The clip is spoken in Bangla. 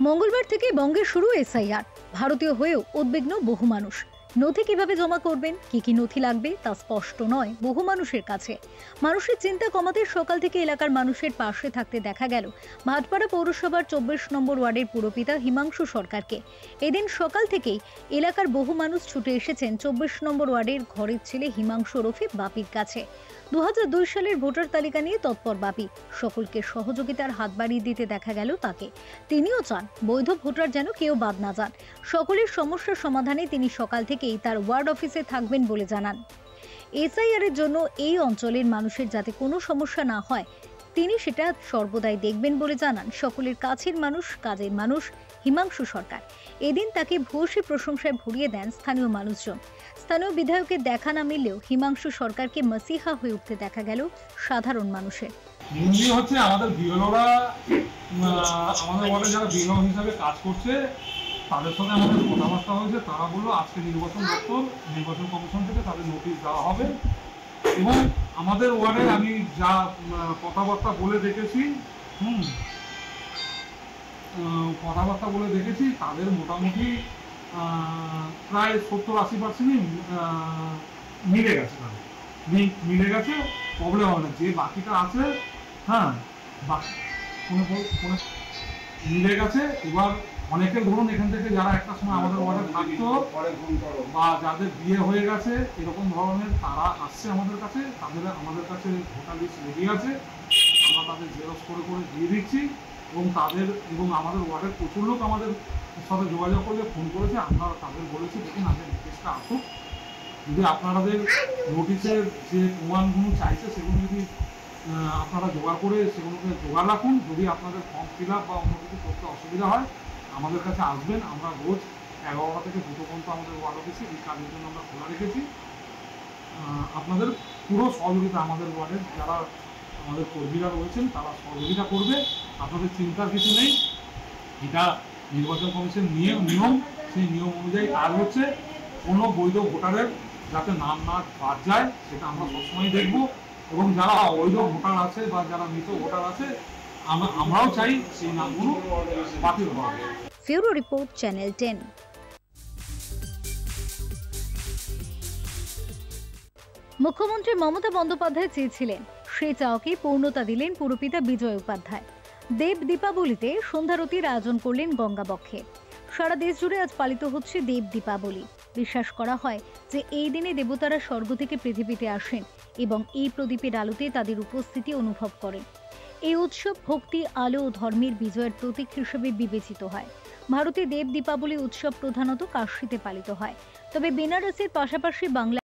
মঙ্গলবার থেকে বঙ্গে শুরু এসআইআর। ভারতীয় হয়েও উদ্বিগ্ন বহু মানুষ। নথি কিভাবে জমা করবেন, কি নথি লাগবে তা স্পষ্ট নয় বহু মানুষের কাছে। মানুষের চিন্তা কমাতে সকাল থেকে এলাকার মানুষের পাশে থাকতে দেখা গেল ভাটপাড়া পৌরসভার 24 নম্বর ওয়ার্ডের পুরপিতা হিমাংশু সরকারকে। এদিন সকাল থেকেই এলাকার বহু মানুষ ছুটে এসেছেন 24 নম্বর ওয়ার্ডের ঘরের ছেলে হিমাংশু ওরফে বাপির কাছে। 2002 সালের ভোটার তালিকা নিয়ে তৎপর বাপি। সকলকে সহযোগিতার হাত বাড়িয়ে দিতে দেখা গেল তাকে। তিনিও চান বৈধ ভোটার যেন কেউ বাদ না যান। সকলের সমস্যার সমাধানে তিনি সকাল থেকেই তার ওয়ার্ড অফিসে থাকবেন বলে জানান। এসআইআর এর জন্য এই অঞ্চলের মানুষের যাতে কোনো সমস্যা না হয় তিনি সেটা সর্বদাই দেখবেন বলে জানান সকলের কাছের মানুষ, কাজের মানুষ হিমাংশু সরকার। এদিন তাকে ভূয়সী প্রশংসায় ভরিয়ে দেন স্থানীয় মানুষজন। স্থানীয় বিধায়কের দেখা না মিললেও হিমাংশু সরকারকে মাসিহা হয়ে উঠতে দেখা গেল সাধারণ মানুষের। হচ্ছে আমাদের বিএলওরা, আমাদের ওয়ার্ডে যারা বিএলও হিসাবে কাজ করছে তাদের সাথে আমাদের কথাবার্তা হয়েছে। তারা বললো আজকে নির্বাচন দপ্তর, নির্বাচন কমিশন থেকে তাদের নোটিশ দেওয়া হবে এবং আমাদের ওয়ার্ডে আমি যা কথাবার্তা বলে দেখেছি তাদের মোটামুটি প্রায় 70-80% মিলে গেছে। মিলে গেছে, প্রবলেম হবে না। যে বাকিটা আছে মিলে গেছে। এবার অনেকের ধরুন এখান থেকে যারা একটা সময় আমাদের ওয়ার্ডে থাকতো বা যাদের বিয়ে হয়ে গেছে এরকম ধরনের তারা আসছে আমাদের কাছে। আমাদের কাছে ভোটার লিস্ট রেডি আছে, আমরা তাদের জেরক্স করে দিয়ে দিচ্ছি এবং আমাদের ওয়ার্ডের প্রচুর লোক আমাদের সাথে যোগাযোগ করলে ফোন করেছে। আমরা তাদের বলেছি দেখুন আমাদের নোটিশটা আসুক, যদি আপনাদের নোটিশের যে প্রমাণগুলো চাইছে সেগুলো যদি আপনারা জোগাড় করে সেগুলোকে জোগাড় রাখুন। যদি আপনাদের ফর্ম ফিল আপ বা অন্য কিছু করতে অসুবিধা হয় আমাদের কাছে আসবেন। আমরা রোজ 11টা থেকে 2টো পর্যন্ত আমাদের ওয়ার্ড অফিসে এই কাজের জন্য আমরা খোলা রেখেছি। আপনাদের পুরো সহযোগিতা আমাদের ওয়ার্ডের যারা আমাদের কর্মীরা রয়েছেন তারা সহযোগিতা করবে। আপনাদের চিন্তার কিছু নেই। এটা নির্বাচন কমিশন নিয়ম, সেই নিয়ম অনুযায়ী কাজ হচ্ছে। কোনো বৈধ ভোটারের যাতে নাম না বাদ যায় সেটা আমরা সবসময় দেখব এবং যারা অবৈধ ভোটার আছে বা যারা মৃত ভোটার আছে আমরাও চাই সেই নামগুলো বাতিল হওয়া। ফিউরো রিপোর্ট, চ্যানেল 10। মুখ্যমন্ত্রী মমতা বন্দ্যোপাধ্যায় চেয়েছিলেন, সেই চাওয়াকে পূর্ণতা দিলেন পুরপিতা বিজয় উপাধ্যায়। দেব দীপাবলিতে সন্ধ্যারতির আয়োজন করলেন গঙ্গাবক্ষে। সারা দেশ জুড়ে আজ পালিত হচ্ছে দেব দীপাবলি। বিশ্বাস করা হয় যে এই দিনে দেবতারা স্বর্গ থেকে পৃথিবীতে আসেন এবং এই প্রদীপের আলোতে তাদের উপস্থিতি অনুভব করেন। এই উৎসব ভক্তি, আলো ও ধর্মের বিজয়ের প্রতীক হিসেবে বিবেচিত হয়। ভারতে দেব দীপাবলি উৎসব প্রধানত কাশীতে পালিত হয়, তবে বেনারসের পাশাপাশি বাংলা